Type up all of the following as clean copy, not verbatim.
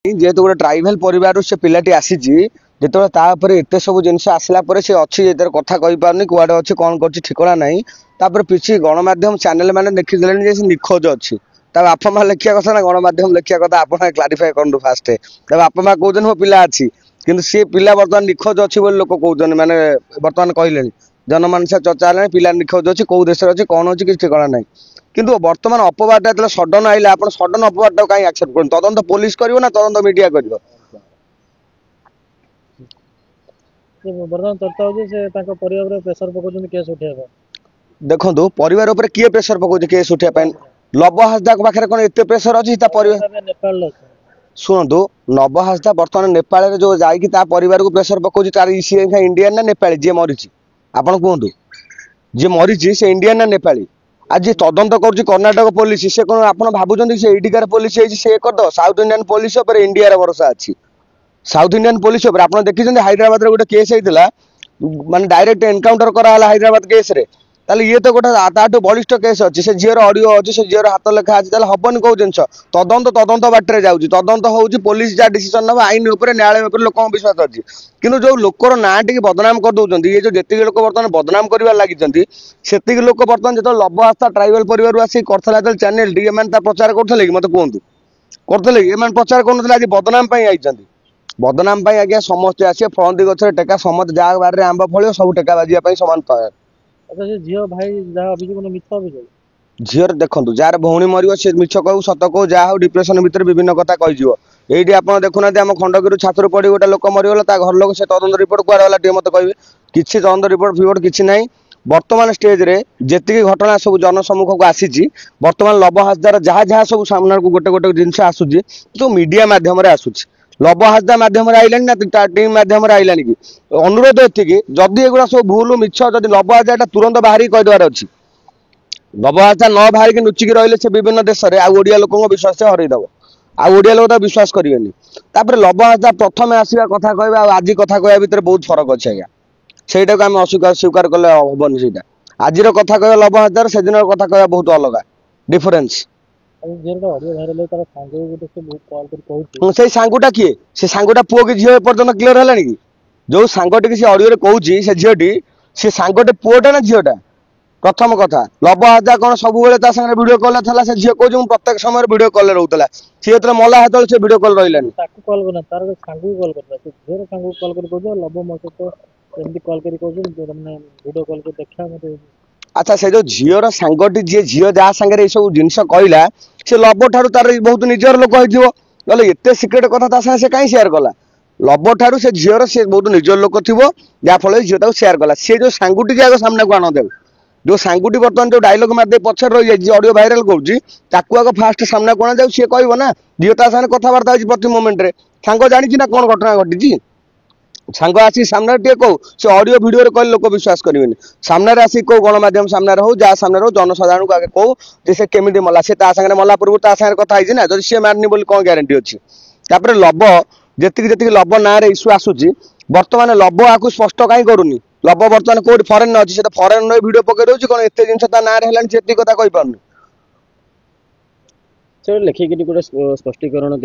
जेहेतु गोटे ट्राइबल परिवार से पिलाटी आसी जो एत सब जिन आसला से अच्छी कथा कही पारनी कुआडे अच्छी कौन कर ठिकना ना तापर पिछी गणमाध्यम चैनल मैंने देखीदे निखोज अच्छी बापा माँ लिखा कथा ना गणमाध्यम लिखा कथा आप क्लारीफाए करूँ फास्ट बापा माँ कहते मो पिला अच्छी कि सी पिला बर्तमान निखोज अच्छी लोक कहते मैंने बर्तमान कहले जनमानस चर्चा है पिला निखोज अच्छी कौ देश अच्छी कौन अच्छी किसी ठिकना ना किंतु बर्तमान अपवाद जो सडन आइला आप सडन अपवाद कहीं एक्सेप्ट कर तदंत पुलिस कर तदंत मीडिया कर बर्तमान चर्चा हो प्रेसर पकाउछन् केस उठेबा देखो परिवार उपर किए प्रेसर पकाउछ केस उठेबा लव हासदा पाखे कौन एत प्रेसर अच्छी नेपाल शुणु नव हासदा बर्तमान नेपाल जो जाकि परिवार को प्रेसर पकाउछ तार सी इंडियन ना नेपाली जी मरी आपड़ कहतु जी मरी से इंडियन ना नेपाली आज तदंत कर कर्णाटक पुलिस से कौन आप भावुं से एटिकार पुलिस से करद साउथ इंडियन पुलिस इंडिया भरोसा अच्छी साउथ इंडियन पुलिस आप देखते हैदराबाद गोटे केस होता माने डायरेक्ट एनकाउंटर कराला हैदराबाद केस रे ताले ये तो गोटे ताठू बलिष्ठ केस अच्छी से झीर ऑडियो अच्छी से झीर हाथ लेखा अच्छी हबन कौ जिन तदंत तदंत बाटर जाऊँगी तदंत हो पुलिस जहाँ डिसीजन ना आईन न्यायालय लोक विश्वास अच्छी किंतु जो लोकर ना टी बदनाम कर दौरान ये जो जी लोक बर्तमान बदनाम कर लगी से लोक बर्तमान जो लव आस्था ट्राइबल परिवार आसिक कर चैनल टी एम प्रचार करते कि मत कहतु करते एम प्रचार कर आज बदनाम आई बदनाम आज्ञा समस्ते आसे फलंदी गचर टेका समस्त जहाँ बारे आंब फल सब टेका बाजिया सामान तैयार झील भाई जहाँ अभियोग मिछ अभियोग झीर देखो जार भौणी मर से मिछ कहू सत कहू जहाँ हो डिप्रेशन भितर विभिन्न कथा कही ये आप देखुना आम खंडगिरी छात्र पड़ी गोटे लोक मरीगला घर लोग से तदंत रिपोर्ट कुआड़े गला मत कहे किसी तदंत रिपोर्ट फिपोर्ट किसी ना वर्तमान स्टेज रे जी घटना सब जनसम्मुख को आसी बर्तमान लव हासदार जहाँ जहाँ सब सामना को गोटे गोटे जिन आसूँ तो मीडिया मध्यम आसूँ लव हासदा मध्यम आईलानी ना टीम मध्यम आईलानी कि अनुरोध एति जदि एगुड़ा सब भूल मिछ जदि लव हासदा तुरंत बाहरी कहीदेवार अच्छी लव हासदा न बाहर लुचिकी रही से विभिन्न देश में आड़िया लोक विश्वास से हरईदेव आड़िया लोग विश्वास करेंगे लव हासदा प्रथम आसवा कथा कह आज कथा कह भितर बहुत फरक अच्छे आज्ञा से आम अस्वीकार कले हेनी से आज कथा कह लव हासदार से दिन कथा कह बहुत अलग डिफरेन्स से सांगुटा किए से सांगुटा पुओ कि झील पर्यटन क्लीयर है कि जो सांगटी से ऑडियो कहूँ से झीटी से सांगटे पुओटा ना झीटा प्रथम कथा लव हासदा कौन सब वीडियो कॉल था से झील कहूँ प्रत्येक समय वीडियो कॉल रोला सी जो मला हाथ से वीडियो कॉल रही अच्छा से जो झीर सांगटी जी झील जहाँ सांगे सब जिन कहला से लव ठार तार बहुत निजर लोक हो एत सिक्रेट कथा से कहीं सेयार कला लव ठार से झीर से बहुत निजर लोक थी जहाँफल झील सेयार कला सी जो सांगुटी आगे सामना को आन दे जो सांगुटी बर्तमान जो डायलॉग मारदे पछर रही जाए ऑडियो भाइराल करूँ आगे फास्ट सामना को आना सी कह ना झील ता सामने कथबार्ता हो प्रति मोमेंट रे सांग जानी ना कौन घटना घटी सांग आसी सामने टे कौ से ऑडियो वीडियो कह लोक विश्वास करेंगे सामने आसी कौ गणमाध्यम सामने हो जहाँ सामने हो जनसाधारण को आगे कौ से केमी मला से सागे मला पूर्व कथा ना जब सी मारनी बोली कौन ग्यारंटी अच्छी लव जी लव ना इश्यू आसूसी बर्तमान लव आपको स्पष्ट कहीं करूनी लव बर्तमान कौट फरेन अच्छी से फरेन वीडियो पकड़ दूसरी कौन एत जिन ना से कथा कही पार से लिखिक गोटे स्पष्टीकरण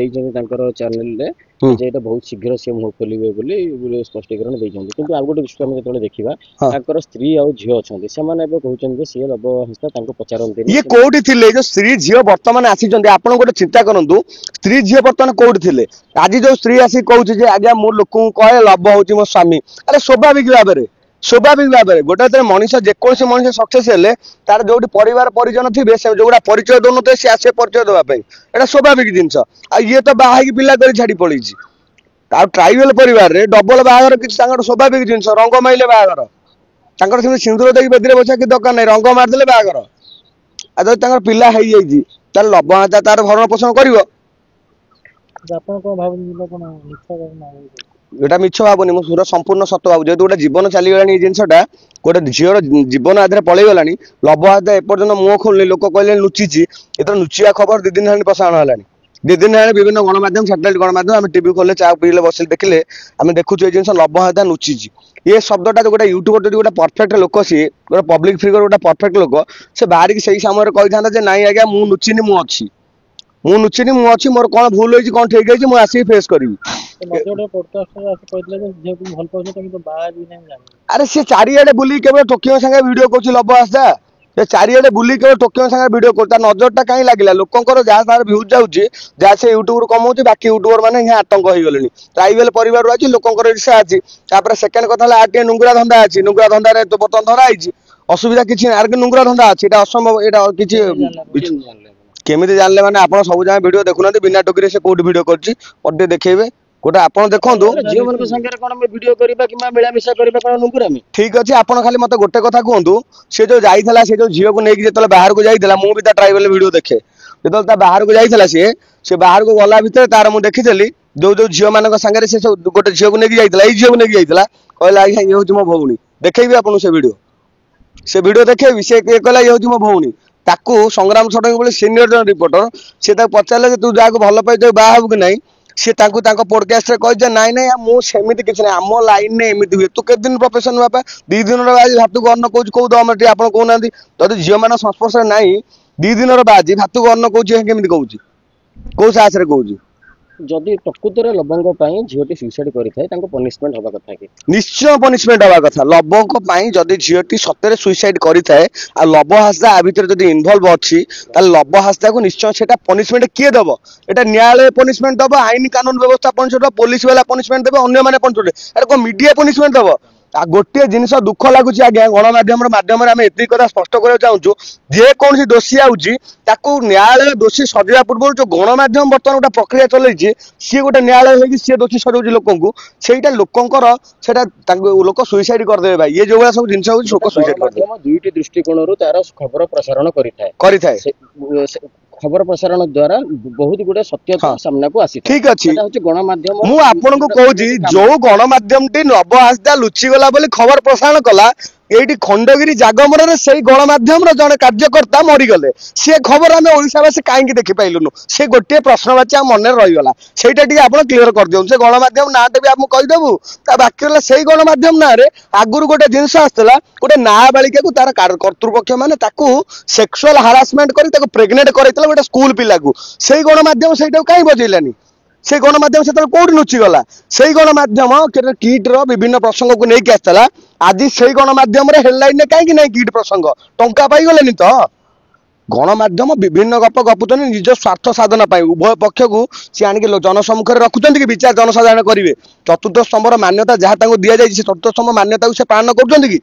चैनल जेटा बहुत शीघ्र सी मुह खोलिए बोली स्पष्टीकरण किंतु आ गोटे विषय आम जो देखा स्त्री आ झील अच्छा से कहते सी लव हासदा पचारती ये कौटी थे जो स्त्री झील बर्तमान आसी आप गोटे चिंता करूँ स्त्री झील बर्तमान कौटी थे आज जो स्त्री आसिक कहूँ आज्ञा मु लोक कहे लव हूँ मो स्वामी अरे स्वाभाविक भाव में स्वाभाविक भाव में गोटे मनीष जेकोसी मनीष सक्सेस हेले तार जो परिवार परिजन थे जो परिचय दौन थे सी आसे परिचय देवाई एटा स्वाभाविक जिनस ये तो बाहर पिला कर छाड़ी पड़ी ट्राइबल परिवार रे डबल बाहागर कि स्वाभाविक जिनस रंग माइले बाहागर सिंदूर देखिए बेदी बसा कि दरकार नहीं रंग मारदे बाहागर आज पिला हो जाए लव हासदा तार भरण पोषण कर एटा मिछ भावनी मुझे संपूर्ण सत भाव जेहतु गोटे जीवन चलीगला जिनसा गोटे झीर जीवन आधे पलैगला लव हासदा एपर्तन मुह खोलनी लोक कहले लुचिची ये लुचिया खबर 2 दिन है प्रसारण है 2 दिन है विभिन्न गणमाध्यम सैटेलाइट गणमाध्यम आम टीवी खोले चा पीले बस देखिले आम देखु जिन लव हासदा लुचिची ये शब्दटा जो गोटे यूट्यूबर जो गोटे परफेक्ट लोक सी गोटे पब्लिक फिगर गोटे परफेक्ट लोक से बाहर की सही समय कही था ना आज्ञा मु लुचिनी मु अच्छी ମୁଁ ନୁଚିନି, ମୁଁ ଅଛି, ମୋର କଣ ଭୁଲ ହେଇଛି କଣ ଠିକ ହେଇଛି ମୁଁ ଆସିକି ଫେସ୍ କରିବି। ମତେ ଗୋଟେ ପଡକାଷ୍ଟରେ ଆସି କହିଥିଲେ ଯେ ଝିଅକୁ ଭଲ ପାଉଛନ୍ତି କିନ୍ତୁ ବାହା ବି ନାହିଁ ଜାଣିନି। ଆରେ ସେ ଚାରିଆଡେ ବୁଲି କେବଳ ଟୋକିଓ ସାଙ୍ଗେ ଭିଡିଓ କରୁଛି ଲବ ହାସଦା। ସେ ଚାରିଆଡେ ବୁଲି କେବଳ ଟୋକିଓ ସାଙ୍ଗେ ଭିଡିଓ କରୁଛି। ତା ନଜରଟା କାହିଁ ଲାଗିଲା? ଲୋକଙ୍କର ଯାହା ତାର ଭ୍ୟୁଜ ଯାଉଛି, ଯାହା ସେ ୟୁଟ୍ୟୁବରୁ କମଉଛି, ବାକି ୟୁଟ୍ୟୁବର ମାନେ ହିଁ ଆତଙ୍କ ହେଇଗଲେଣି। ଟ୍ରାଇବେଲ ପରିବାରରୁ ଅଛି, ଲୋକଙ୍କର ଇର୍ଷା ଅଛି। ତାପରେ ସେକେଣ୍ଡ କଥା ହେଲା, ଆର ଟିକେ ନୁଙ୍ଗୁରା ଧନ୍ଦା ଅଛି। ନୁଙ୍ଗୁରା ଧନ୍ଦାରେ ତ ବର୍ତ୍ତମାନ ଧରା ହେଇଛି, ଅସୁବିଧା କିଛି ନାହିଁ। ଆର କି ନୁଙ୍ଗୁରା ଧନ୍ଦା ଅଛି, ଏଇଟା ଅସମ୍ଭବ, ଏଇଟା କିଛି କେମିତି ଜାଣିଲେ? କେମିତି ଜାଣିଲେ ମାନେ ଆପଣ ସବୁ ଯାଏଁ ଭିଡିଓ ଦେଖୁନାହାନ୍ତି, ବିନା ଟୋକିରେ ସେ କୋଉଠି ଭିଡିଓ କରିଛି ମତେ ଟିକେ ଦେଖେଇବେ। ଗୋଟେ ଆପଣ ଦେଖନ୍ତୁ। ଝିଅ ମାନଙ୍କ ସାଙ୍ଗରେ କଣ ଭିଡିଓ କରିବା କିମ୍ବା ମିଳାମିଶା କରିବା କଣ ନୁଙ୍ଗୁରାମି? ଠିକ ଅଛି, ଆପଣ ଖାଲି ମତେ ଗୋଟେ କଥା କୁହନ୍ତୁ, ସେ ଯୋଉ ଯାଇଥିଲା, ସେ ଯୋଉ ଝିଅକୁ ନେଇକି ଯେତେବେଳେ ବାହାରକୁ ଯାଇଥିଲା, ମୁଁ ବି ତା ଟ୍ରାଇବେଲ ଭିଡିଓ ଦେଖେ। ଯେତେବେଳେ ତା ବାହାରକୁ ଯାଇଥିଲା ସେ ବାହାରକୁ ଗଲା ଭିତରେ ତାର ମୁଁ ଦେଖିଥିଲି ଯୋଉ ଝିଅ ମାନଙ୍କ ସାଙ୍ଗରେ ସେ ସବୁ ଗୋଟେ ଝିଅକୁ ନେଇକି ଯାଇଥିଲା, ଏଇ ଝିଅକୁ ନେଇକି ଯାଇଥିଲା, କହିଲା ଆଜ୍ଞା ଇଏ ହଉଛି ମୋ ଭଉଣୀ। ଦେଖେଇବି ଆପଣଙ୍କୁ ସେ ଭିଡିଓ ଦେଖେଇବି। ସେ କହିଲା ଇଏ ହଉଛି ମୋ ଭଉଣୀ। ତାକୁ ସଂଗ୍ରାମ ଷଡଙ୍ଗୀ ଭଳି ସିନିୟର ଜଣେ ରିପୋର୍ଟର, ସେ ତାକୁ ପଚାରିଲେ ଯେ ତୁ ଯାହାକୁ ଭଲ ପାଇଛୁ ବାହା ହବୁ କି ନାହିଁ? ସେ ତାଙ୍କୁ ତାଙ୍କ ପଡକାଷ୍ଟରେ କହିছে ନାଇଁ ନାଇଁ ମୁଁ ସେମିତି କିଛି ନାହିଁ, ଆମ ଲାଇନରେ ଏମିତି ହୁଏ। ତୁ କେତେ ଦିନ ପ୍ରଫେସନ ବାପା? 2 ଦିନର ବାଜି ଭାତକୁ ଅନ୍ନ କହୁଛି, କୋଉ ଦମ ଟିକେ ଆପଣ କହୁନାହାନ୍ତି? ଯଦି ଝିଅ ମାନଙ୍କ ସଂସ୍ପର୍ଶରେ ନାହିଁ, 2 ଦିନର ବାଜି ଭାତକୁ ଅନ୍ନ କହୁଛି, କେମିତି କହୁଛି? କୋଉ ସାହସରେ କହୁଛି? ଯଦି ପ୍ରକୃତରେ ଲବଙ୍କ ପାଇଁ ଝିଅଟି ସୁଇସାଇଡ କରିଥାଏ, ତାଙ୍କୁ ପନିଶମେଣ୍ଟ ହବା କଥା କି? ନିଶ୍ଚୟ ପନିଶମେଣ୍ଟ ହବା କଥା। ଲବଙ୍କ ପାଇଁ ଯଦି ଝିଅଟି ସତରେ ସୁଇସାଇଡ କରିଥାଏ ଆଉ ଲବ ହାସଦା ଆ ଭିତରେ ଯଦି ଇନଭଲ୍ଭ ଅଛି, ତାହେଲେ ଲବ ହାସଦାକୁ ନିଶ୍ଚୟ ସେଟା ପନିଶମେଣ୍ଟ କିଏ ଦବ? এটা ନ୍ୟାୟାଳୟ ପନିଶମେଣ୍ଟ ଦବ, ଆଇନ କାନୁନ ବ୍ୟବସ୍ଥା ପନିଶମେଣ୍ଟ ଦବ, ପୋଲିସ ବାଲା ପନିଶମେଣ୍ଟ ଦେବେ, ଅନ୍ୟମାନେ ପନିଶମେଣ୍ଟ ଦେବେ। ଏଟା କଣ ମିଡିଆ ପନିଶମେଣ୍ଟ ଦବ? ଆଉ ଗୋଟିଏ ଜିନିଷ ଦୁଃଖ ଲାଗୁଛି ଆଜ୍ଞା, ଗଣମାଧ୍ୟମର ମାଧ୍ୟମରେ ଆମେ ଏତିକି କଥା ସ୍ପଷ୍ଟ କରିବାକୁ ଚାହୁଁଛୁ, ଯେକୌଣସି ଦୋଷୀ ଆଉଛି ତାକୁ ନ୍ୟାୟାଳୟ ଦୋଷୀ ସଜେଇବା ପୂର୍ବରୁ ଯୋଉ ଗଣମାଧ୍ୟମ ବର୍ତ୍ତମାନ ଗୋଟେ ପ୍ରକ୍ରିୟା ଚଲେଇଛି, ସିଏ ଗୋଟେ ନ୍ୟାୟାଳୟ ହେଇକି ସିଏ ଦୋଷୀ ସଜାଉଛି ଲୋକଙ୍କୁ। ସେଇଟା ଲୋକଙ୍କର, ସେଟା ତାଙ୍କୁ ଲୋକ ସୁଇସାଇଡ କରିଦେବେ ଭାଇ। ଇଏ ଯୋଉ ଭଳିଆ ସବୁ ଜିନିଷ ହଉଛି, ଲୋକ ସୁଇସାଇଡ କରିଦେବେ। ଗଣମାଧ୍ୟମ ଦୁଇଟି ଦୃଷ୍ଟିକୋଣରୁ ତାର ଖବର ପ୍ରସାରଣ କରିଥାଏ। ଖବର ପ୍ରସାରଣ ଦ୍ୱାରା ବହୁତ ଗୁଡେ ସତ୍ୟତା ସାମ୍ନାକୁ ଆସିଥାଏ। ଠିକ ଅଛି, ସେଟା ହଉଛି ଗଣମାଧ୍ୟମ। ମୁଁ ଆପଣଙ୍କୁ କହୁଛି, ଯୋଉ ଗଣମାଧ୍ୟମଟି ନବ ହାସଦା ଲୁଚିଗଲା ବୋଲି ଖବର ପ୍ରସାରଣ କଲା, ଏଇଠି ଖଣ୍ଡଗିରି ଜାଗମରରେ ସେଇ ଗଣମାଧ୍ୟମର ଜଣେ କାର୍ଯ୍ୟକର୍ତ୍ତା ମରିଗଲେ। ସେ ଖବର ଆମେ ଓଡିଶାବାସୀ କାହିଁକି ଦେଖିପାଇଲୁନୁ? ସେ ଗୋଟିଏ ପ୍ରଶ୍ନବାଚୀ ଆମ ମନରେ ରହିଗଲା। ସେଇଟା ଟିକେ ଆପଣ କ୍ଲିୟର କରିଦିଅନ୍ତୁ। ସେ ଗଣମାଧ୍ୟମ ନାଁଟା ବି ଆମକୁ କହିଦେବୁ। ତା ବାକି ହେଲା ସେଇ ଗଣମାଧ୍ୟମ ନାଁରେ ଆଗରୁ ଗୋଟେ ଜିନିଷ ଆସିଥିଲା, ଗୋଟେ ନାବାଳିକାକୁ ତାର କର୍ତ୍ତୃପକ୍ଷ ମାନେ ତାକୁ ସେକ୍ସୁଆଲ ହାରାସମେଣ୍ଟ କରି ତାକୁ ପ୍ରେଗନେଣ୍ଟ କରାଇଥିଲା ଗୋଟେ ସ୍କୁଲ ପିଲାକୁ। ସେଇ ଗଣମାଧ୍ୟମ ସେଇଟାକୁ କାହିଁ ବଜେଇଲାନି? ସେଇ ଗଣମାଧ୍ୟମ ସେତେବେଳେ କୋଉଠି ଲୁଚିଗଲା? ସେଇ ଗଣମାଧ୍ୟମ କିଟ୍ ର ବିଭିନ୍ନ ପ୍ରସଙ୍ଗକୁ ନେଇକି ଆସିଥିଲା। ଆଜି ସେଇ ଗଣମାଧ୍ୟମରେ ହେଡଲାଇନରେ କାହିଁକି ନାହିଁ କିଟ୍ ପ୍ରସଙ୍ଗ? ଟଙ୍କା ପାଇଗଲେନି ତ? ଗଣମାଧ୍ୟମ ବିଭିନ୍ନ ଗପ ଗପୁଛନ୍ତି ନିଜ ସ୍ୱାର୍ଥ ସାଧନ ପାଇଁ। ଉଭୟ ପକ୍ଷକୁ ସେ ଆଣିକି ଜନସମ୍ମୁଖରେ ରଖୁଛନ୍ତି କି ବିଚାର ଜନସାଧାରଣ କରିବେ? ଚତୁର୍ଥ ସ୍ତମ୍ଭର ମାନ୍ୟତା ଯାହା ତାଙ୍କୁ ଦିଆଯାଇଛି, ସେ ଚତୁର୍ଥ ସ୍ତମ୍ଭ ମାନ୍ୟତାକୁ ସେ ପାଳନ କରୁଛନ୍ତି କି?